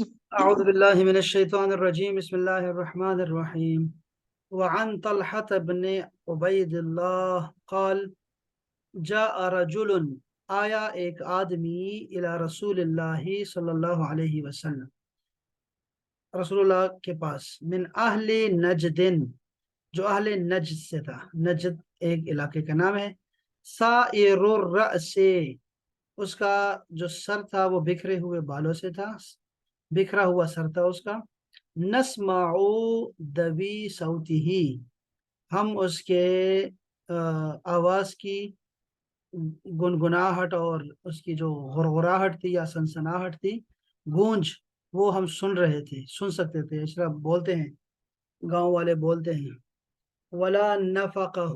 أعوذ بالله من الشيطان الرجيم بسم الله الرحمن الرحيم وعن طلحة بن عبيد الله قال جاء رجل آیا ایک آدمی الى رسول اللہ صلی اللہ علیہ وسلم رسول اللہ کے پاس من اہل نجدن جو اہل نجد سے تھا. نجد ایک علاقے کا نام ہے. سائر الرأس اس کا جو سر تھا وہ بکھرے ہوئے بالوں سے تھا, بکھرا ہوا سر تھا اس کا. نسمع دوی صوتہ ہم اس کے آواز کی گنگناہٹ اور اس کی جو غرغراہٹ تھی یا سنسناہٹ تھی, گونج, وہ ہم سن رہے تھے, سن سکتے تھے. اس طرح بولتے ہیں, گاؤں والے بولتے ہیں. ولا نفقہ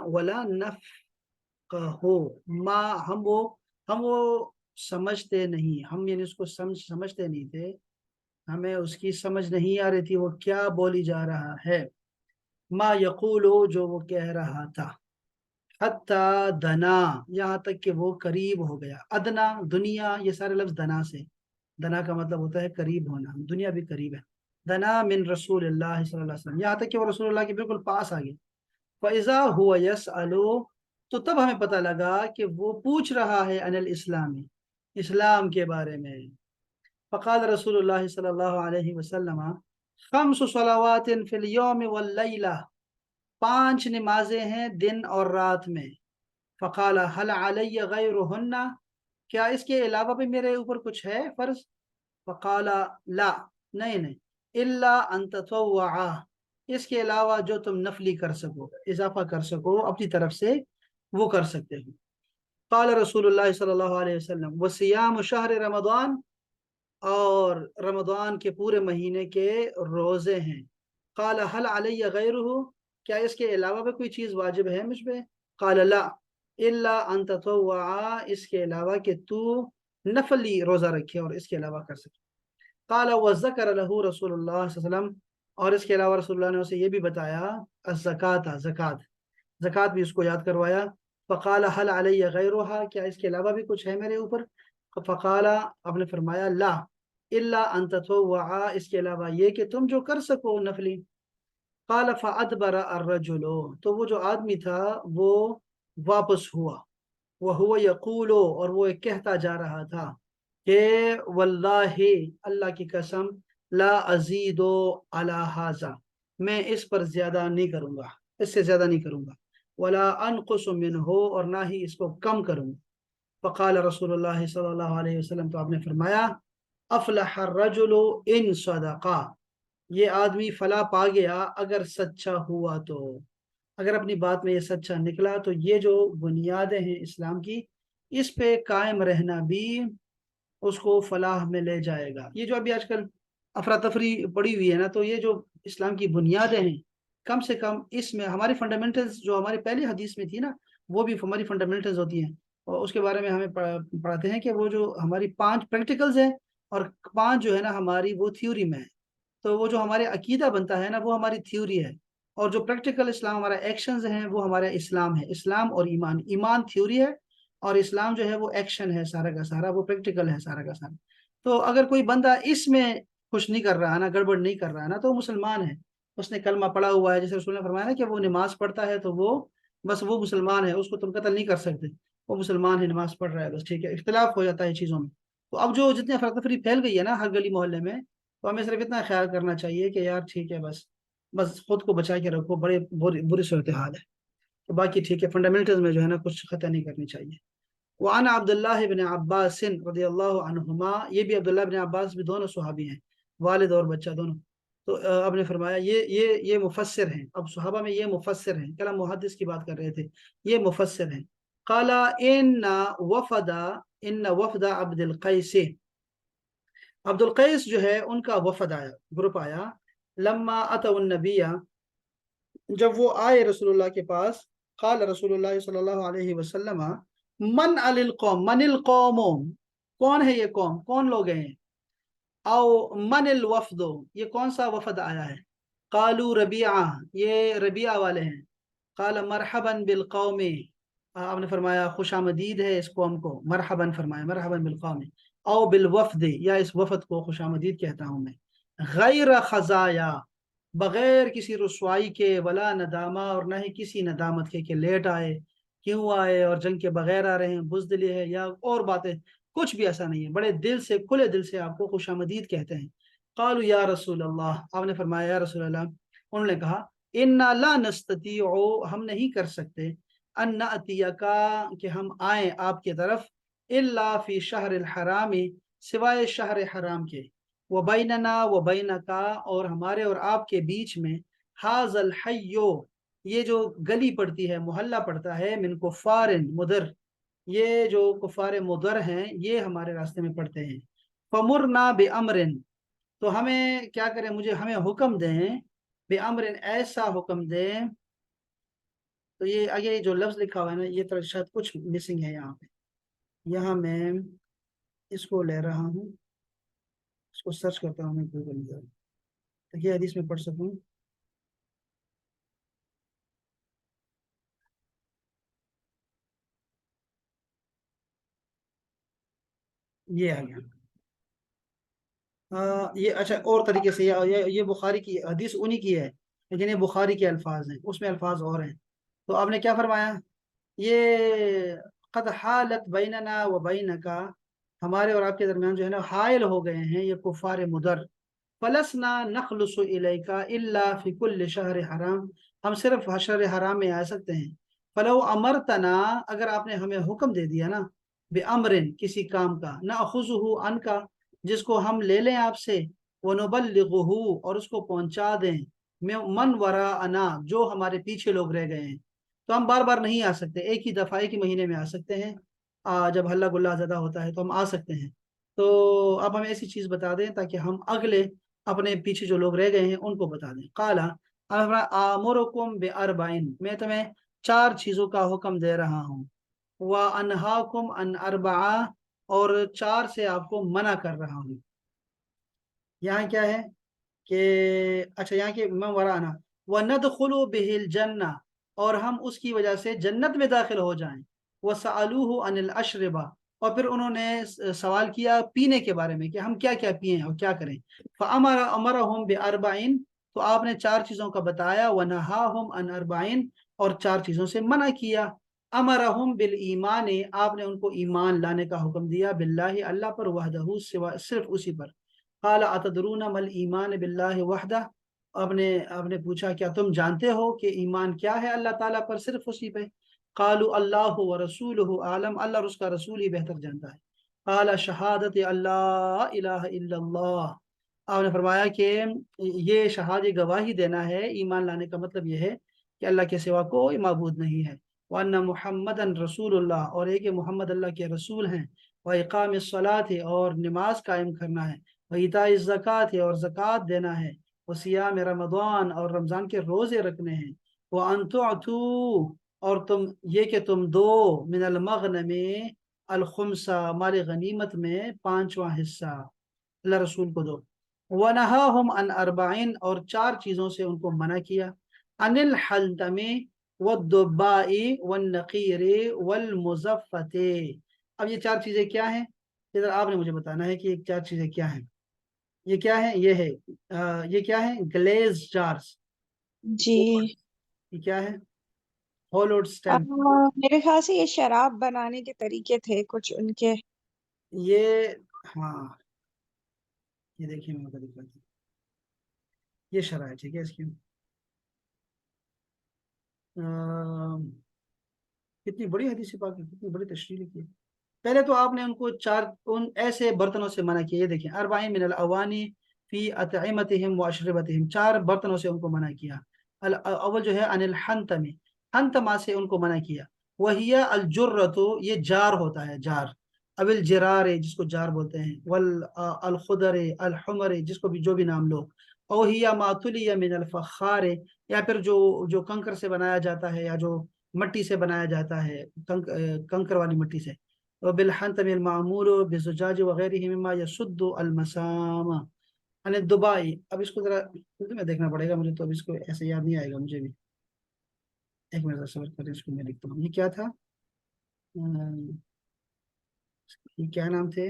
ولا نفقہ ما ہم وہ سمجھتے نہیں, ہم یعنی اس کو سمجھتے نہیں تھے, ہمیں اس کی سمجھ نہیں آ رہی تھی وہ کیا بولی جا رہا ہے. ما یقولو جو وہ کہہ رہا تھا. حتی دنا یہاں تک کہ وہ قریب ہو گیا. ادنا دنیا یہ سارے لفظ دنا سے, دنا کا مطلب ہوتا ہے قریب ہونا, دنیا بھی قریب ہے. دنا من رسول اللہ صلی اللہ علیہ وسلم یہاں تک کہ وہ رسول اللہ کے بالکل پاس آ گئے. فَإِذَا هُوَ يَسْأَلُ تو تب ہمیں پتہ لگا کہ وہ پوچھ رہا ہے عن الاسلام اسلام کے بارے میں. فقال رسول اللہ صلی اللہ علیہ وسلم خمس صلوات فی اليوم واللیلہ 5 نمازیں ہیں دن اور رات میں. فقال هل علی غیرہن کیا اس کے علاوہ بھی میرے اوپر کچھ ہے فرض. فقال لا نہیں الا ان تطوع اس کے علاوہ جو تم نفلی کر سکو, اضافہ کر سکو اپنی طرف سے, وہ کر سکتے ہو. قال رسول اللہ صلی اللہ علیہ وسلم وصیام شہر رمضان اور رمضان کے پورے مہینے کے روزے ہیں. قال هل علی غیرہ کیا اس کے علاوہ بھی کوئی چیز واجب ہے مجھ پہ. قال لا الا ان تطوع اس کے علاوہ کہ تو نفلی روزہ رکھے اور اس کے علاوہ کر سکے. قال وذکر له رسول اللہ صلی اللہ علیہ وسلم اور اس کے علاوہ رسول اللہ نے اسے یہ بھی بتایا الزکاۃ زکوٰۃ بھی اس کو یاد کروایا. فقال هل علی غیرها کیا اس کے علاوہ بھی کچھ ہے میرے اوپر. فقال آپ نے فرمایا لا الا ان تطوع اس کے علاوہ یہ کہ تم جو کر سکو نفلی. قال فادبر الرجل تو وہ جو آدمی تھا وہ واپس ہوا. وهو یقول اور وہ کہتا جا رہا تھا کہ واللہ اللہ کی قسم لا ازید علی ھذا میں اس پر زیادہ نہیں کروں گا, اس سے زیادہ نہیں کروں گا. ولا انقص منہ اور نہ ہی اس کو کم کروں گا. فقال رسول اللہ صلی اللہ علیہ وسلم تو آپ نے فرمایا افلح الرجل ان صدقا یہ آدمی فلاح پا گیا اگر سچا ہوا تو, اگر اپنی بات میں یہ سچا نکلا تو یہ جو بنیادیں ہیں اسلام کی اس پہ قائم رہنا بھی اس کو فلاح میں لے جائے گا. یہ جو ابھی آج کل افراتفری پڑی ہوئی ہے نا, تو یہ جو اسلام کی بنیادیں ہیں کم سے کم اس میں ہماری فنڈامنٹلز جو ہماری پہلی حدیث میں تھی نا وہ بھی ہماری فنڈامنٹلز ہوتی ہیں, اور اس کے بارے میں ہمیں پڑھاتے ہیں کہ وہ جو ہماری 5 پریکٹیکلز ہیں اور 5 جو ہے نا ہماری وہ تھیوری میں ہے. تو وہ جو ہمارے عقیدہ بنتا ہے نا وہ ہماری تھیوری ہے, اور جو پریکٹیکل اسلام ہمارا ایکشنز ہیں وہ ہمارا اسلام ہے. اسلام اور ایمان تھیوری ہے اور اسلام جو ہے وہ ایکشن ہے سارا کا سارا, وہ پریکٹیکل ہے سارا کا سارا. تو اگر کوئی بندہ اس میں کچھ نہیں کر رہا نا, گڑبڑ نہیں کر رہا نا, تو وہ مسلمان ہے, اس نے کلمہ پڑھا ہوا ہے. جیسے رسول نے فرمایا نا کہ وہ نماز پڑھتا ہے تو وہ بس وہ مسلمان ہے, اس کو تم قتل نہیں کر سکتے, وہ مسلمان ہے, نماز پڑھ رہا ہے بس, ٹھیک ہے. اختلاف ہو جاتا ہے چیزوں میں. تو اب جو جتنے افراتفری پھیل گئی ہے نا ہر گلی محلے میں, تو ہمیں صرف اتنا خیال کرنا چاہیے کہ یار ٹھیک ہے بس خود کو بچا کے رکھو, بڑے بری صورتحال ہے. تو باقی ٹھیک ہے, فنڈامنٹلز میں جو ہے نا کچھ خطا نہیں کرنی چاہیے. وعن عبداللہ بن عباس رضی اللہ عنہما یہ بھی عبداللہ بن عباس بھی دونوں صحابی ہیں, والد اور بچہ دونوں. تو آپ نے فرمایا یہ مفسر ہیں. اب صحابہ میں یہ مفسر ہیں, کلام محدث کی بات کر رہے تھے, یہ مفسر ہیں. قال ان وفد عبد القیس عبد القیس جو ہے ان کا وفد آیا, گروپ آیا. لما اتوا النبی جب وہ آئے رسول اللہ کے پاس. قال رسول اللہ صلی اللہ علیہ وسلم من القوم کون ہے یہ قوم, کون لوگ ہیں. او من الوفد یہ کون سا وفد آیا ہے. قالوا ربیعہ یہ ربیعہ والے ہیں. قال مرحبا بالقوم آپ نے فرمایا خوش آمدید ہے اس قوم کو. مرحبا فرمایا, مرحبا بالقوم او بالوفد یا اس وفد کو خوش آمدید کہتا ہوں میں، غیر خزایا بغیر کسی رسوائی کے، ولا ندامہ اور نہ ہی کسی ندامت کے کہ لیٹ آئے، کیوں آئے اور جنگ کے بغیر آ رہے ہیں، بزدلی ہے یا اور باتیں، کچھ بھی ایسا نہیں ہے، بڑے دل سے کھلے دل سے آپ کو خوش آمدید کہتے ہیں۔ قالوا یا رسول اللہ، آپ نے فرمایا یا رسول اللہ، انہوں نے کہا انا لا نستطيع، ہم نہیں کر سکتے، ان ناتیکا کہ ہم آئیں آپ کی طرف، الا فی شہر الحرام سوائے شہر حرام کے، وبیننا وبینکا اور ہمارے اور آپ کے بیچ میں، حاذ الحیو یہ جو گلی پڑتی ہے، محلہ پڑتا ہے، من کفار مدر یہ جو کفار مدر ہیں یہ ہمارے راستے میں پڑتے ہیں، فمرنا بامر تو ہمیں کیا کریں، ہمیں حکم دیں، بامر ایسا حکم دیں، تو یہ آگے جو لفظ لکھا ہوا ہے نا یہ تو شاید کچھ مسنگ ہے یہاں پہ، یہاں میں اس کو لے رہا ہوں، اس کو سرچ کرتا ہوں میں گوگل میں تاکہ حدیث میں پڑھ سکوں۔ یہ آ گیا، یہ اچھا اور طریقے سے یہ بخاری کی حدیث انہی کی ہے، لیکن یہ بخاری کے الفاظ ہیں، اس میں الفاظ اور ہیں۔ تو آپ نے کیا فرمایا، یہ قد حالت بیننا و بینکا ہمارے اور آپ کے درمیان جو ہے نا حائل ہو گئے ہیں یہ کفار مدر، فلسنا نخلص الیکا الا فی کل شہر حرام، ہم صرف شہر حرام میں آ سکتے ہیں، فلو امرتنا اگر آپ نے ہمیں حکم دے دیا نا، بامر کسی کام کا، ناخذہ عنکا جس کو ہم لے لیں آپ سے، ونبلغہ اور اس کو پہنچا دیں، من وراءنا جو ہمارے پیچھے لوگ رہ گئے ہیں، تو ہم بار بار نہیں آ سکتے، ایک ہی دفعہ ایک ہی مہینے میں آ سکتے ہیں، جب ہلہ گلہ زیادہ ہوتا ہے تو ہم آ سکتے ہیں، تو آپ ہمیں ایسی چیز بتا دیں تاکہ ہم اگلے اپنے پیچھے جو لوگ رہ گئے ہیں ان کو بتا دیں۔ قالا آمرکم باربعین میں تمہیں 4 چیزوں کا حکم دے رہا ہوں، وانہاکم عن اربعہ اور 4 سے آپ کو منع کر رہا ہوں۔ یہاں کیا ہے کہ اچھا یہاں کے من ورانا وندخل به الجنہ اور ہم اس کی وجہ سے جنت میں داخل ہو جائیں، وسألوه عن الاشربہ اور پھر انہوں نے سوال کیا پینے کے بارے میں کہ ہم کیا کیا پئیں اور کیا کریں، امرهم باربعین تو آپ نے 4 چیزوں کا بتایا، ونہاهم عن اربعین اور 4 چیزوں سے منع کیا، امرهم بالایمان آپ نے ان کو ایمان لانے کا حکم دیا، باللہ اللہ پر، وحدہ صرف اسی پر، قال اتدرون ما الایمان باللہ وحدہ آپ نے پوچھا کیا تم جانتے ہو کہ ایمان کیا ہے اللہ تعالیٰ پر صرف اسی پہ، قالوا اللہ ورسولہ عالم اللہ اور اس کا رسول ہی بہتر جانتا ہے، قال شہادت اللہ الہ الا اللہ آپ نے فرمایا کہ یہ شہادت گواہی دینا ہے، ایمان لانے کا مطلب یہ ہے کہ اللہ کے سوا کوئی معبود نہیں ہے، وان محمدن رسول اللہ اور ایک محمد اللہ کے رسول ہیں، واقام الصلاۃ اور نماز قائم کرنا ہے، وایتاء الزکوٰۃ اور زکوٰۃ دینا ہے، وصیام رمضان اور رمضان کے روزے رکھنے ہیں، وان تعطوا اور یہ کہ تم دو، من المغنم الخمسہ مال غنیمت میں 5واں حصہ اللہ رسول کو دو، ونہاہم عن اربعین اور 4 چیزوں سے ان کو منع کیا، عن الحلتم والدباء والنقیر والمزفت، اب یہ 4 چیزیں کیا ہیں، ادھر آپ نے مجھے بتانا ہے کہ یہ 4 چیزیں کیا ہیں، یہ کیا ہے، یہ ہے یہ کیا ہے، گلیز جارز، جی یہ کیا ہے، ہولوڈ سٹیمپ، میرے خیال سے یہ شراب بنانے کے طریقے تھے کچھ ان کے۔ یہ ہاں یہ دیکھیے میں بتا دیتا ہوں، یہ شرح ہے ٹھیک ہے اس کی، کتنی بڑی حدیث پاک ہے، کتنی بڑی تشریح لکھی ہے۔ پہلے تو آپ نے ان کو 4 ان ایسے برتنوں سے منع کیا، یہ دیکھیں اربعین من الاوانی فی اطعمتہم واشربتہم، 4 برتنوں سے ان کو منع کیا، اول جو ہے عن الحنتم، حنتما سے ان کو منع کیا، وہی الجرۃ یہ جار ہوتا ہے، جار، اب الجرار جس کو جار بولتے ہیں، والخضر الحمر جس کو بھی جو بھی نام لو، او ہی ما تلی من الفخار یا پھر جو کنکر سے بنایا جاتا ہے یا جو مٹی سے بنایا جاتا ہے، کنکر والی مٹی سے، وبالحنتم المعمول بزجاج وغیرہ مما یسد المسام یعنی دبائی، اب اس کو ذرا اردو میں دیکھنا پڑے گا مجھے، تو اب اس کو ایسے یاد نہیں آئے گا مجھے بھی، ایک منٹ صبر کریں اس کو میں لکھتا ہوں، یہ کیا تھا، یہ کیا نام تھے،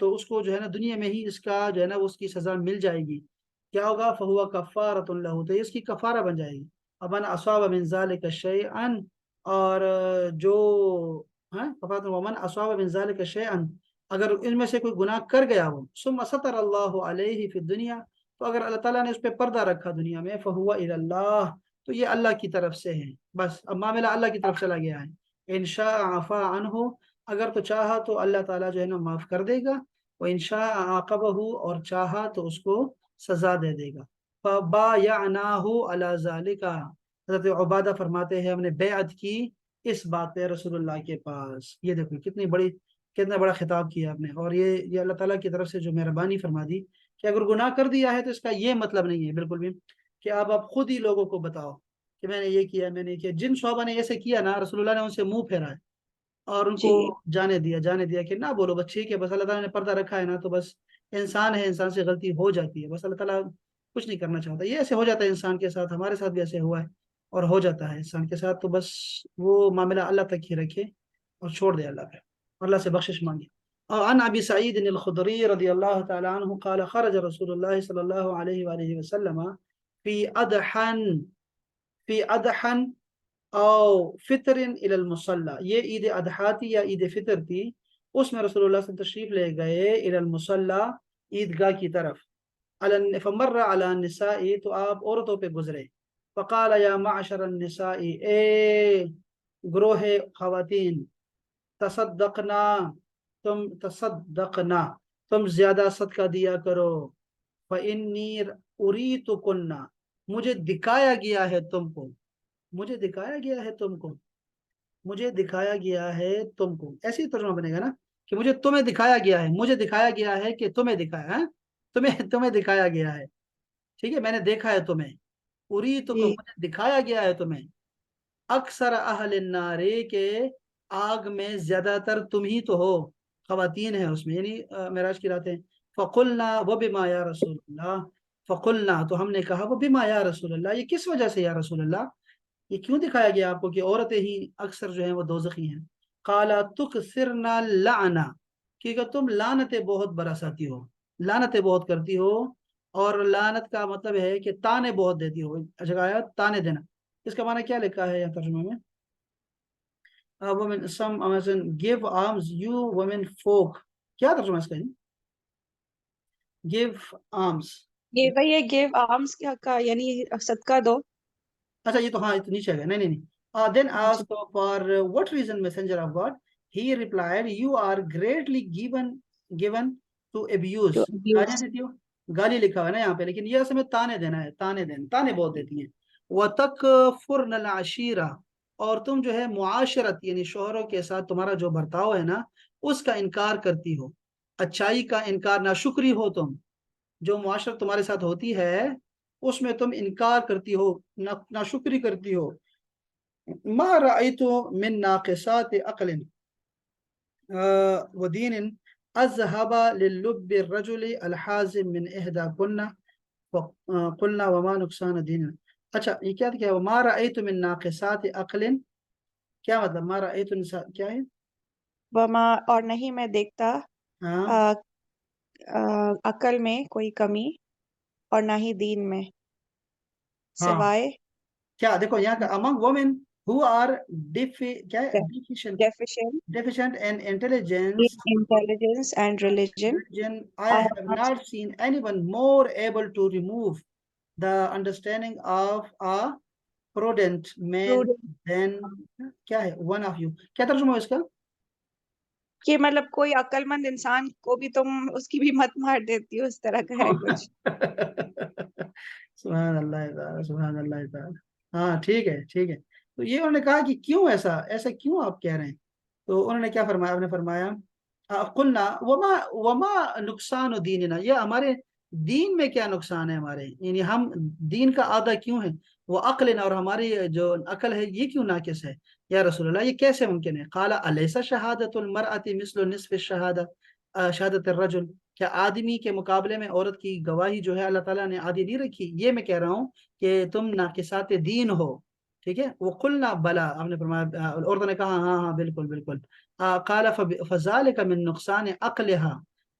تو اس کو جو ہے نا دنیا میں ہی اس کا جو ہے نا اس کی سزا مل جائے گی. کیا ہوگا؟ فہو کفارۃ لہ، تو یہ اس کی کفارہ بن جائے گی. امن اصاب من ذلک شیئا، اور جو ہاں کفارۃ، ومن اصاب من ذلک شیئا، اگر ان میں سے کوئی گناہ کر گیا ہو، ثم ستر اللہ علیہ فی الدنیا، تو اگر اللہ تعالیٰ نے اس پہ پردہ رکھا دنیا میں، فہو الی اللہ، تو یہ اللہ کی طرف سے ہے. بس اب معاملہ اللہ کی طرف چلا گیا ہے. ان شاء عفا عنہ، اگر تو چاہا تو اللہ تعالیٰ جو ہے نا معاف کر دے گا. وہ انشاء عاقبہ، اور چاہا تو اس کو سزا دے دے گا. فبایعناہ علی ذالک، حضرت عبادہ فرماتے ہیں ہم نے بیعت کی اس بات پہ رسول اللہ کے پاس. یہ دیکھو کتنا بڑا خطاب کیا آپ نے. اور یہ اللہ تعالیٰ کی طرف سے جو مہربانی فرما دی کہ اگر گناہ کر دیا ہے تو اس کا یہ مطلب نہیں ہے بالکل بھی کہ آپ خود ہی لوگوں کو بتاؤ کہ میں نے یہ کیا، میں نے کیا. جن صحابہ نے ایسے کیا نا، رسول اللہ نے ان سے منہ پھیرا ہے اور ان کو جی جانے دیا کہ نہ بولو، بس ٹھیک ہے، بس اللہ تعالیٰ نے پردہ رکھا ہے نا، تو بس انسان ہے، انسان سے غلطی ہو جاتی ہے، بس اللہ تعالیٰ کچھ نہیں کرنا چاہتا. یہ ایسے ہو جاتا ہے انسان کے ساتھ، ہمارے ساتھ بھی ایسے ہوا ہے اور ہو جاتا ہے انسان کے ساتھ. تو بس وہ معاملہ اللہ تک ہی رکھے اور چھوڑ دے اللہ پہ، اللہ سے بخشش مانگے. اور عن ابی سعید الخدری رضی اللہ تعالی عنہ قال خرج رسول اللہ صلی اللہ علیہ وآلہ وسلم فی اضحن فی اضحن او فطر الى المصلی. یہ عید اضحیٰ تھی یا عید فطر تھی، اس میں رسول اللہ صلی اللہ علیہ وسلم تشریف لے گئے الى المصلی، عیدگاہ کی طرف. فمر علی النساء، تو آپ عورتوں پہ گزرے. فقال یا معشر النساء، اے گروہ خواتین، تصدقنا، تم زیادہ صدقہ دیا کرو. فإنی اریتکن، مجھے دکھایا گیا ہے تم کو، مجھے دکھایا گیا ہے تم کو، مجھے دکھایا گیا ہے تم کو. ایسے ہی ترجمہ بنے گا نا کہ مجھے تمہیں دکھایا گیا ہے، مجھے دکھایا گیا ہے کہ تمہیں دکھایا ہے، تمہیں دکھایا گیا ہے. ٹھیک ہے، میں نے دیکھا ہے تمہیں. اریتکم، جی مجھے دکھایا گیا ہے تمہیں. اکثر اہل النار، کے آگ میں زیادہ تر تم ہی تو ہو، خواتین ہیں اس میں، یعنی معراج کی راتیں. فقلنا وبما یا رسول اللہ، فقلنا، تو ہم نے کہا وبما یا رسول اللہ، یہ کس وجہ سے یا رسول اللہ، یہ کیوں دکھایا گیا آپ کو کہ عورتیں ہی اکثر جو ہیں وہ دوزخی ہیں. قالا تکثرنا لعنا، کیونکہ تم لعنتیں بہت برساتی ہو، لعنتیں بہت کرتی ہو. اور لعنت کا مطلب ہے کہ تانے بہت دیتی ہو، جگہ تانے دینا. اس کا معنی کیا لکھا ہے یہاں ترجمے میں؟ women, some Amazon give alms you women folk. کیا ترجمہ اس کا ہے؟ give alms. یہ وہی ہے گیو آرمس کا یعنی صدقہ دو. اچھا یہ تو ہاں، یہ تو نیچے ہے، نہیں نہیں نہیں. Then G asked for what reason, messenger of God. He replied, you are greatly given to abuse. to گالیاں abuse. دیتی ہو، گالی لکھا ہوا ہے نا یہاں پہ، لیکن یہ اصل میں تانے دینا ہے، تانے بہت دیتی ہیں. وَتَكْفُرْنَ الْعَشِيرَ، اور تم جو ہے معاشرت یعنی شوہروں کے ساتھ تمہارا جو برتاؤ ہے نا، اس کا انکار کرتی ہو، اچھائی کا انکار، ناشکری ہو تم. جو معاشرت تمہارے ساتھ ہوتی ہے اس میں تم انکار کرتی ہو، ناشکری کرتی ہو. ما رأيت من ناقصات عقل ودين أذهب للب الرجل الحازم من إحدى قلنا وما نقصان دين. اچھا یہ کیا ما رأيت من ناقصات عقل، کیا مطلب ما رأيت کیا ہے؟ وما، اور نہیں میں دیکھتا ہاں آ، عقل میں کوئی کمی، اور نہ ہی دین میں، ہاں، سوائے کیا دیکھو یہاں کا among women who are کیا ہے deficient deficient in in intelligence intelligence and religion. religion, I I have have not not seen anyone more able to remove the understanding of a prudent man prudent than کیا ہے one of you. کیا ترجمہ ہے اس کا؟ کہ مطلب کوئی عقل مند انسان کو بھی تم اس کی بھی مت مار دیتی ہو، اس طرح کا ہے کچھ. سبحان اللہ تعالی، سبحان اللہ تعالی. ہاں ٹھیک ہے ٹھیک ہے. تو یہ انہوں نے کہا کہ کیوں ایسا کیوں آپ کہہ رہے ہیں؟ تو انہوں نے کیا فرمایا؟ آپ نے فرمایا قلنا وما نقصان دیننا، یہ ہمارے دین میں کیا نقصان ہے ہمارے، یعنی ہم دین کا آدھا کیوں ہے، وہ عقل، اور ہماری جو عقل ہے یہ کیوں ناقص ہے یا رسول اللہ، یہ کیسے ممکن ہے؟ قال الیس شہادت المرأة مثل نصف شہادت الرجل، کیا آدمی کے مقابلے میں عورت کی گواہی جو ہے اللہ تعالیٰ نے آدھی نہیں رکھی؟ یہ میں کہہ رہا ہوں کہ تم ناقصات دین ہو. ٹھیک ہے، وہ قلنا بلا، آپ نے فرمایا، عورتوں نے کہا ہاں ہاں بالکل بالکل. قال فذلك من نقصان عقلها،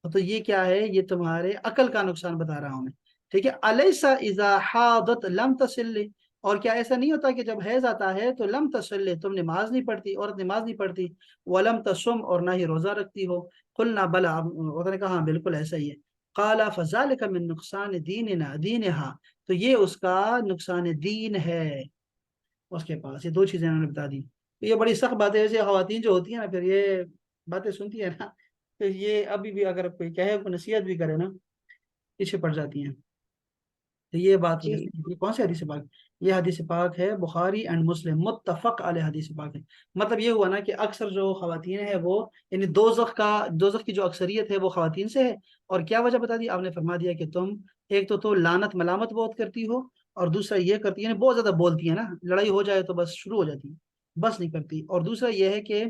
تو یہ کیا ہے، یہ تمہارے عقل کا نقصان بتا رہا ہوں میں. ٹھیک ہے، الیس اذا حاضت لم تصل، اور کیا ایسا نہیں ہوتا کہ جب حیض آتا ہے تو لم تصل، تم نماز نہیں پڑھتی، عورت نماز نہیں پڑھتی، ولم تصم، اور نہ ہی روزہ رکھتی ہو. قلنا بلا، عورت نے کہا ہاں بالکل ایسا ہی ہے. قال فذلك من نقصان دینها، تو یہ اس کا نقصان دین ہے اس کے پاس. یہ دو چیزیں انہوں نے بتا دی. تو یہ بڑی سخت باتیں، ایسے خواتین جو ہوتی ہیں نا، پھر یہ باتیں سنتی ہے نا، تو یہ ابھی بھی اگر کوئی کہے، کوئی نصیحت بھی کرے نا، پیچھے پڑ جاتی ہیں. تو یہ بات جی جیسے یہ کون سی حدیث پاک، یہ حدیث پاک ہے بخاری اینڈ مسلم، متفق علیہ حدیث پاک ہے. مطلب یہ ہوا نا کہ اکثر جو خواتین ہیں وہ، یعنی دوزخ کی جو اکثریت ہے وہ خواتین سے ہے. اور کیا وجہ بتا دی آپ نے، فرما دیا کہ تم ایک تو لعنت ملامت بہت کرتی ہو، اور دوسرا یہ کرتی ہے بہت زیادہ بولتی ہے نا، لڑائی ہو جائے تو بس شروع ہو جاتی ہے، بس نہیں کرتی. اور دوسرا یہ ہے کہ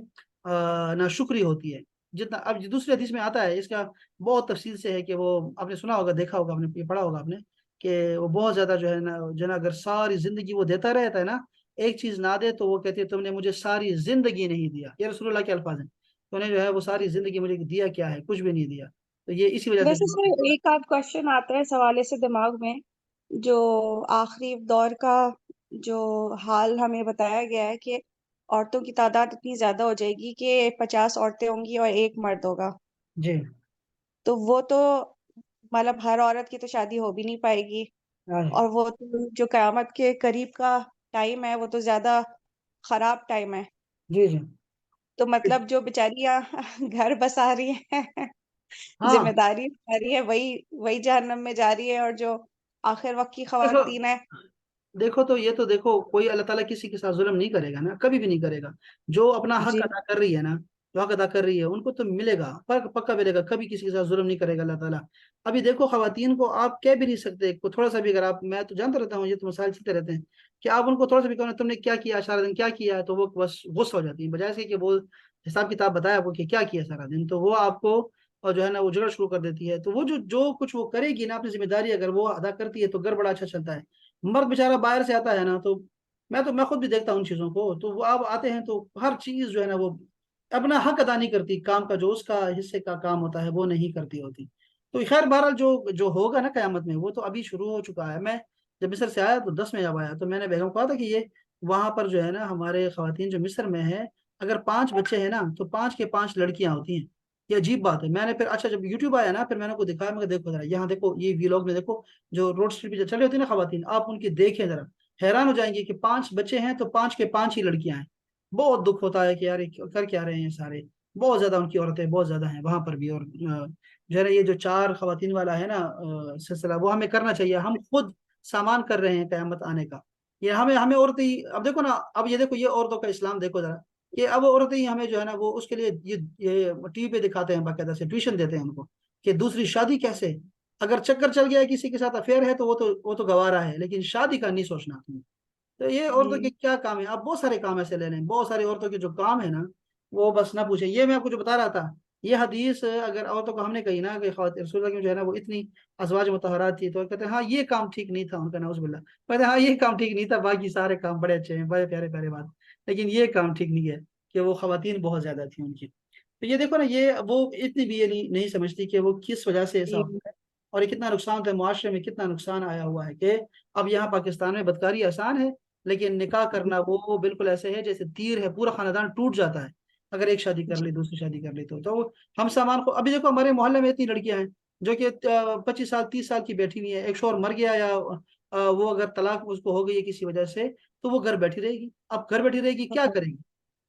ناشکری ہوتی ہے. جتنا اب دوسری حدیث میں آتا ہے، اس کا بہت تفصیل سے ہے کہ وہ آپ نے سنا ہوگا، دیکھا ہوگا، آپ نے پڑھا ہوگا آپ نے، کہ وہ بہت زیادہ جو ہے نا، اگر ساری زندگی وہ دیتا رہتا ہے نا، ایک چیز نہ دے تو وہ کہتی ہے تم نے مجھے ساری زندگی نہیں دیا. یہ رسول اللہ کے الفاظ ہیں. تو نے جو ہے وہ ساری زندگی مجھے دیا کیا ہے، کچھ بھی نہیں دیا. تو یہ اسی وجہ سے ویسے سر ایک آدھ کوشچن آتا ہے اس حوالے سے دماغ میں، جو آخری دور کا جو حال ہمیں بتایا گیا ہے کہ عورتوں کی تعداد اتنی زیادہ ہو جائے گی کہ 50 عورتیں ہوں گی اور ایک مرد ہوگا، جی تو وہ تو مطلب ہر عورت کی تو شادی ہو بھی نہیں پائے گی، ہاں اور وہ تو جو قیامت کے قریب کا ٹائم ہے وہ تو زیادہ خراب ٹائم ہے. جی جی تو مطلب جو بیچاریاں گھر بسا رہی ہیں، ہاں. ذمہ داری اٹھا رہی ہے، وہی جہنم میں جا رہی ہے، اور جو آخر وقت کی دیکھو خواتین ہیں. دیکھو تو یہ تو دیکھو، کوئی اللہ تعالیٰ کسی کے ساتھ ظلم نہیں کرے گا نا، کبھی بھی نہیں کرے گا. جو اپنا حق جی ادا کر رہی ہے نا، جو حق ادا کر رہی ہے ان کو تو ملے گا، پکا ملے گا. کبھی کسی کے ساتھ ظلم نہیں کرے گا اللہ تعالیٰ. ابھی دیکھو خواتین کو آپ کہہ بھی نہیں سکتے کو تھوڑا سا بھی، اگر آپ، میں تو جانتا رہتا ہوں، یہ تو مسائل چلتے رہتے ہیں، کہ آپ ان کو تھوڑا سا بھی کہو نا تم نے کیا کیا سارا دن، کیا کیا، تو وہ بس غصہ ہو جاتی ہیں، بجائے سے کہ وہ حساب کتاب بتایا وہ کہ کیا کیا سارا دن، تو وہ آپ کو اور جو ہے نا وہ جھگڑا شروع کر دیتی ہے. تو وہ جو کچھ وہ کرے گی نا اپنی ذمہ داری اگر وہ ادا کرتی ہے تو گھر بڑا اچھا چلتا ہے. مرد بیچارہ باہر سے آتا ہے نا، تو میں خود بھی دیکھتا ہوں ان چیزوں کو، تو وہ آپ آتے ہیں تو ہر چیز جو ہے نا وہ اپنا حق ادا نہیں کرتی، کام کا جو اس کا حصے کا کام ہوتا ہے وہ نہیں کرتی ہوتی. تو خیر بہرحال جو ہوگا نا قیامت میں وہ تو ابھی شروع ہو چکا ہے. میں جب مصر سے آیا تو 10 میں جب آیا تو میں نے بیگم کو کہا تھا کہ یہ وہاں پر جو ہے نا ہمارے خواتین جو مصر میں ہے، اگر 5 بچے ہیں نا تو 5 کے 5 لڑکیاں ہوتی ہیں. یہ عجیب بات ہے. میں نے پھر اچھا جب یوٹیوب آیا نا، پھر میں نے کو دکھایا، میں دیکھو ذرا یہاں دیکھو، یہ ویلاگ میں دیکھو، جو روڈ اسٹریٹ پہ جو چلے ہوتی ہیں نا خواتین، آپ ان کی دیکھیں ذرا، حیران ہو جائیں گے کہ 5 بچے ہیں تو 5 کے 5 ہی لڑکیاں ہیں. بہت دکھ ہوتا ہے کہ یار یہ کر کیا رہے ہیں سارے. بہت زیادہ ان کی عورتیں بہت زیادہ ہیں وہاں پر بھی. اور جو ہے نا یہ جو 4 خواتین والا ہے نا سلسلہ، وہ ہمیں کرنا چاہیے. ہم خود سامان کر رہے ہیں قیامت آنے کا. یہ ہمیں عورتیں، اب دیکھو نا، اب یہ دیکھو یہ عورتوں کا اسلام دیکھو ذرا، کہ اب عورتیں ہی ہمیں جو ہے نا وہ اس کے لیے یہ ٹی وی پہ دکھاتے ہیں، باقاعدہ سے ٹیوشن دیتے ہیں ان کو کہ دوسری شادی کیسے. اگر چکر چل گیا ہے کسی کے ساتھ افیئر ہے تو وہ تو گوارا ہے، لیکن شادی کا نہیں سوچنا تم. تو یہ عورتوں کے جی کیا کام ہے. آپ بہت سارے کام ایسے لے لیں، بہت ساری عورتوں کے جو کام ہے نا وہ بس نہ پوچھیں. یہ میں آپ کو جو بتا رہا تھا، یہ حدیث اگر عورتوں کو ہم نے کہی نا کہ خواتین رسول اللہ کی جو ہے نا وہ اتنی ازواج مطہرات تھی، تو کہتے ہیں ہاں یہ کام ٹھیک نہیں تھا ان کا، نعوذ باللہ. کہتے ہیں ہاں یہ کام ٹھیک نہیں تھا، باقی سارے کام بڑے اچھے ہیں، بڑے پیارے پیارے بات، لیکن یہ کام ٹھیک نہیں ہے کہ وہ خواتین بہت زیادہ تھیں ان کی. تو یہ دیکھو نا، یہ وہ اتنی بھی یہ نہیں سمجھتی کہ وہ کس وجہ سے ایسا جی ہوتا ہے، اور یہ کتنا نقصان ہوتا ہے معاشرے میں، کتنا نقصان آیا ہوا ہے. کہ اب یہاں پاکستان میں بدکاری آسان ہے، لیکن نکاح کرنا وہ بالکل ایسے ہے جیسے تیر ہے، پورا خاندان ٹوٹ جاتا ہے اگر ایک شادی کر لی، دوسری شادی کر لی تو ہم سامان کو. ابھی دیکھو ہمارے محلے میں اتنی لڑکیاں ہیں جو کہ 25 سال 30 سال کی بیٹھی ہوئی ہیں، ایک شوہر مر گیا یا وہ اگر طلاق اس کو ہو گئی ہے کسی وجہ سے، تو وہ گھر بیٹھی رہے گی. اب گھر بیٹھی رہے گی کیا کرے گی؟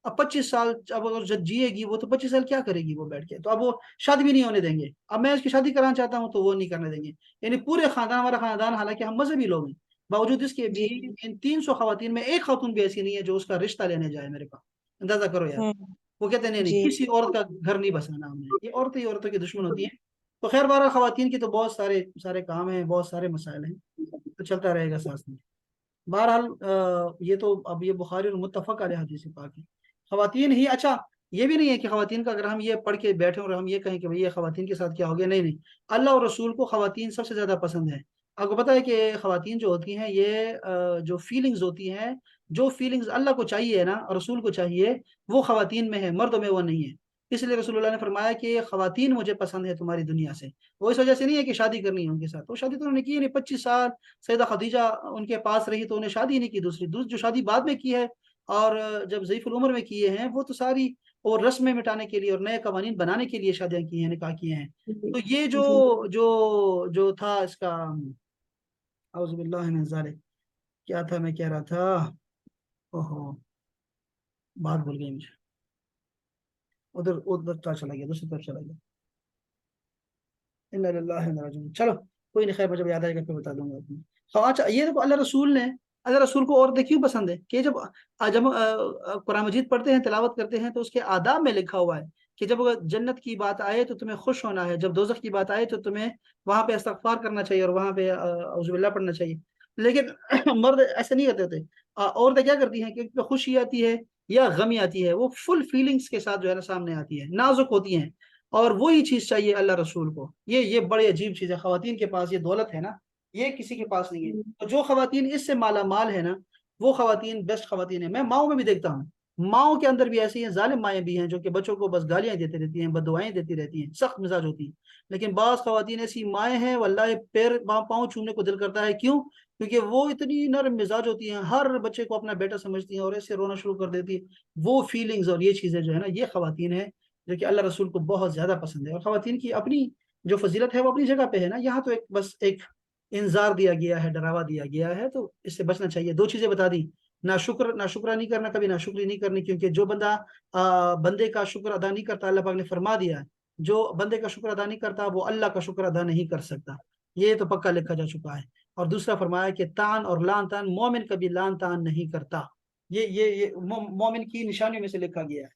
اب 25 سال اب اگر جب جیے گی وہ، تو 25 سال کیا کرے گی وہ بیٹھ کے؟ تو اب وہ شادی بھی نہیں ہونے دیں گے. اب میں اس کی شادی کرانا چاہتا ہوں تو وہ نہیں کرنے دیں گے. یعنی پورے خاندان، ہمارا خاندان، حالانکہ ہم مذہبی لوگ ہیں، باوجود اس کے بھی جی ان 300 خواتین میں ایک خاتون بھی ایسی نہیں ہے جو اس کا رشتہ لینے جائے میرے پاس. اندازہ کرو یار. ہوں وہ کہتے ہیں نہیں نہیں، جی کسی عورت کا گھر نہیں بسانا ہم نے. یہ عورتیں ہی عورتوں کی دشمن ہوتی ہیں. تو خیر بارہ خواتین کی تو بہت سارے کام ہیں، بہت سارے مسائل ہیں، تو چلتا رہے گا ساتھ میں. بہرحال یہ تو اب یہ بخاری اور متفق علیہ حدیث پاک ہے. خواتین ہی اچھا، یہ بھی نہیں ہے کہ خواتین کا اگر ہم یہ پڑھ کے بیٹھے اور ہم یہ کہیں کہ بھئی یہ خواتین کے ساتھ کیا ہو گیا، نہیں نہیں. اللہ اور رسول کو خواتین سب سے زیادہ پسند ہے. آپ کو پتا ہے کہ خواتین جو ہوتی ہیں یہ جو فیلنگز ہوتی ہیں جو فیلنگز اللہ کو چاہیے نا اور رسول کو چاہیے وہ خواتین میں ہے، مردوں میں وہ نہیں ہے۔ اس لیے رسول اللہ نے فرمایا کہ خواتین مجھے پسند ہے تمہاری دنیا سے۔ وہ اس وجہ سے نہیں ہے کہ شادی کرنی ہے ان کے ساتھ، وہ شادی تو انہوں نے کی نہیں، 25 سال سیدہ خدیجہ ان کے پاس رہی تو انہیں شادی نہیں کی۔ دوسری جو شادی بعد میں کی ہے اور جب ضعیف العمر میں کیے ہیں وہ تو ساری اور رسمیں مٹانے کے لیے اور نئے قوانین بنانے کے لیے شادیاں کی ہیں، نکاح کیے ہیں۔ تو یہ جو جی جو جو تھا اس کا، اعوذ باللہ من ذالک، کیا تھا میں کہہ رہا تھا، اوہو بات بھول گئی مجھے، ادھر چلا گیا، دوسری طرف چلا گیا۔ انا للہ و انا الیہ راجعون۔ چلو کوئی نہیں، خیر، مجھے یاد آئے گا پھر بتا دوں گا آپ کو۔ اچھا یہ دیکھو، اللہ رسول نے، اللہ رسول کو عورتیں کیوں پسند ہے کہ جب قرآن مجید پڑھتے ہیں، تلاوت کرتے ہیں، تو اس کے آداب میں لکھا ہوا ہے کہ جب جنت کی بات آئے تو تمہیں خوش ہونا ہے، جب دوزخ کی بات آئے تو تمہیں وہاں پہ استغفار کرنا چاہیے اور وہاں پہ اعوذ باللہ پڑھنا چاہیے۔ لیکن مرد ایسے نہیں کرتے ہوتے۔ عورتیں کیا کرتی ہیں کہ خوشی آتی ہے یا غمی آتی ہے، وہ فل فیلنگز کے ساتھ جو ہے نا سامنے آتی ہے، نازک ہوتی ہیں، اور وہی چیز چاہیے اللہ رسول کو۔ یہ بڑی عجیب چیز ہے، خواتین کے پاس یہ دولت ہے نا، یہ کسی کے پاس نہیں ہے۔ تو جو خواتین اس سے مالا مال ہے نا، وہ خواتین بیسٹ خواتین ہیں۔ میں ماؤں میں بھی دیکھتا ہوں، ماؤں کے اندر بھی ایسی ہیں، ظالم مائیں بھی ہیں جو کہ بچوں کو بس گالیاں دیتی رہتی ہیں، بددعائیں دیتی رہتی ہیں، سخت مزاج ہوتی ہیں۔ لیکن بعض خواتین ایسی مائیں ہیں واللہ پیر پاؤں چھونے کو دل کرتا ہے، کیوں؟ کیونکہ وہ اتنی نرم مزاج ہوتی ہیں، ہر بچے کو اپنا بیٹا سمجھتی ہیں اور ایسے رونا شروع کر دیتی ہے۔ وہ فیلنگز اور یہ چیزیں جو ہے نا، یہ خواتین ہیں جو کہ اللہ رسول کو بہت زیادہ پسند ہے۔ اور خواتین کی اپنی جو فضیلت ہے وہ اپنی جگہ پہ ہے نا، یہاں تو بس ایک انذار دیا گیا ہے، ڈراوا دیا گیا ہے، تو اس سے بچنا چاہیے۔ دو چیزیں بتا دی، ناشکرہ نہیں کرنا، کبھی ناشکری نہیں کرنی، کیونکہ جو بندہ بندے کا شکر ادا نہیں کرتا، اللہ پاک نے فرما دیا ہے جو بندے کا شکر ادا نہیں کرتا وہ اللہ کا شکر ادا نہیں کر سکتا، یہ تو پکا لکھا جا چکا ہے۔ اور دوسرا فرمایا کہ تان اور لان تان، مومن کبھی لان تان نہیں کرتا، یہ مومن کی نشانیوں میں سے لکھا گیا ہے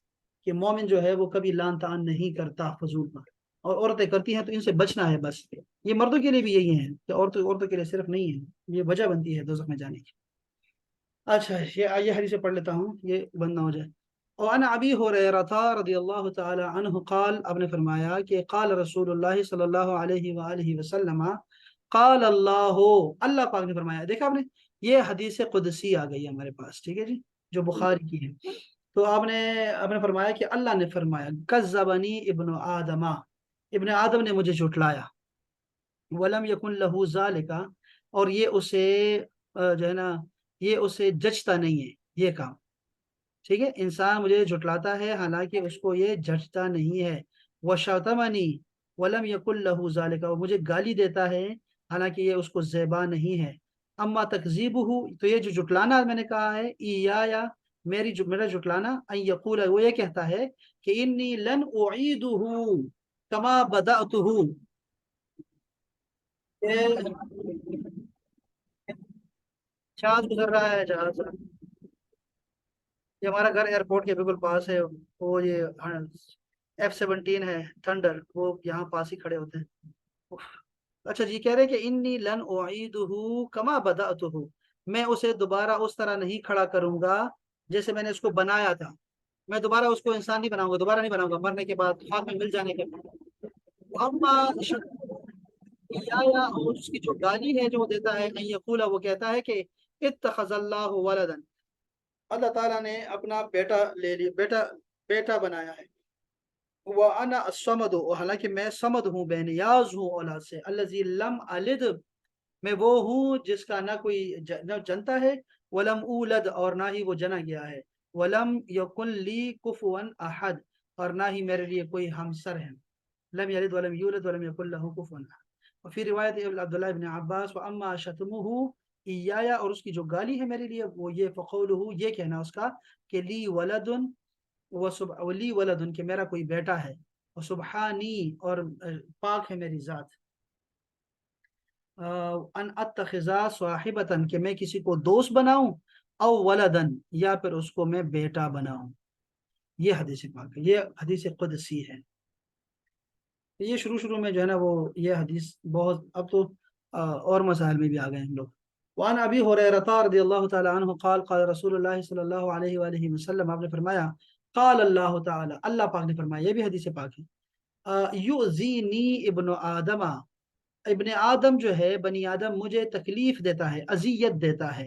کہ مومن جو ہے وہ کبھی لان تان نہیں کرتا فضول پر، اور عورتیں کرتی ہیں تو ان سے بچنا ہے بس۔ یہ مردوں کے لیے بھی یہی ہے کہ عورتوں کے لیے صرف نہیں ہے، یہ وجہ بنتی ہے دوزخ میں جانے کی۔ اچھا یہ حدیث پڑھ لیتا ہوں، یہ بند نہ ہو جائے۔ وعن ابی ہریرہ رضی اللہ تعالی عنہ قال، اب نے فرمایا کہ قال رسول اللہ صلی اللہ علیہ وآلہ وسلم، قال اللہ، اللہ پاک نے فرمایا۔ دیکھا آپ نے، یہ حدیث قدسی آ گئی ہمارے پاس، ٹھیک ہے جی، جو بخاری کی ہے۔ تو آپ نے فرمایا کہ اللہ نے فرمایا، کذبنی ابن آدم، ابن آدم نے مجھے جھٹلایا، ولم یکن لہ ذالک، اور یہ اسے جو ہے نا، یہ اسے جچتا نہیں ہے یہ کام، ٹھیک ہے، انسان مجھے جھٹلاتا ہے حالانکہ اس کو یہ جچتا نہیں ہے۔ وشتمنی ولم یکن لہ ذالک، وہ مجھے گالی دیتا ہے حالانکہ یہ اس کو زیبا نہیں ہے۔ اما تکذیبہ، تو یہ جو جھٹلانا میں نے کہا ہے، یا میرا جھٹلانا، ان یقول، وہ یہ کہتا ہے کہ انی لن اعیدہ کما بدأتہ، جہاز گزر رہا ہے، جہاز، یہ ہمارا گھر ایئرپورٹ کے بالکل پاس ہے، وہ یہ F-17 ہے تھنڈر، وہ یہاں پاس ہی کھڑے ہوتے ہیں۔ اف۔ اچھا جی، کہہ رہے کہ انی لن اعیدہ کما بدأتہ، میں اسے دوبارہ اس طرح نہیں کھڑا کروں گا جیسے میں نے اس کو بنایا تھا، میں دوبارہ اس کو انسان نہیں بناؤں گا، دوبارہ نہیں بناؤں گا مرنے کے بعد، خاک میں مل جانے کے بعد۔ اما یا اور اس کی جو گالی ہے جو وہ دیتا ہے، ان یقول، وہ کہتا ہے کہ اتخذ اللہ ولدا، اللہ تعالیٰ نے اپنا بیٹا لے لیا، بیٹا بنایا ہے۔ وَأَنَا الصَّمَدُ، حالانکہ میں صمد ہوں، بے نیاز ہوں اولاد سے۔ الَّذِي لَمْ أَلِدْ، میں وہ ہوں جس کا نہ کوئی نہ جنتا ہے، وَلَمْ أُولَدْ، اور نہ ہی وہ جنا گیا ہے، وَلَمْ يَكُنْ لِي كُفُوًا أَحَدٌ، اور نہ ہی میرے لیے کوئی ہمسر ہے۔ لم یلد ولم یولد ولم یکن لہ کفوا احد۔ وفی روایت عبداللہ ابن عباس، واما شتمہ ایایا، اور اس کی جو گالی ہے میرے لیے وہ یہ، فقولہ، یہ کہنا اس کا کہ لی ولد ولی ولد، کہ میرا کوئی بیٹا ہے، وسبحانی، اور پاک ہے میری ذات، ان اتخذا صاحبتا، کہ میں کسی کو دوست بناؤں، او ولدن، یا پھر اس کو میں بیٹا بناؤں۔ یہ حدیث پاک ہے، یہ حدیث قدسی ہے۔ یہ شروع میں جو ہے نا وہ یہ حدیث بہت، اب تو اور مسائل میں بھی آ گئے ہم لوگ۔ وعن ابی ہریرہ رضی اللہ تعالی عنہ قال قال رسول اللہ صلی اللہ علیہ وآلہ وسلم، آپ نے فرمایا، قال اللہ تعالی، اللہ پاک نے فرمایا، یہ بھی حدیث پاک ہے، یؤذینی ابن آدم، ابن آدم جو ہے، بنی آدم مجھے تکلیف دیتا ہے، اذیت دیتا ہے،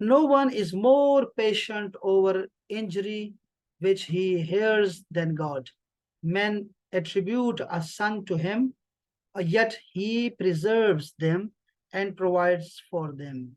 No one is more patient over injury which he hears than God. Men attribute a son to him, yet he preserves them and provides for them.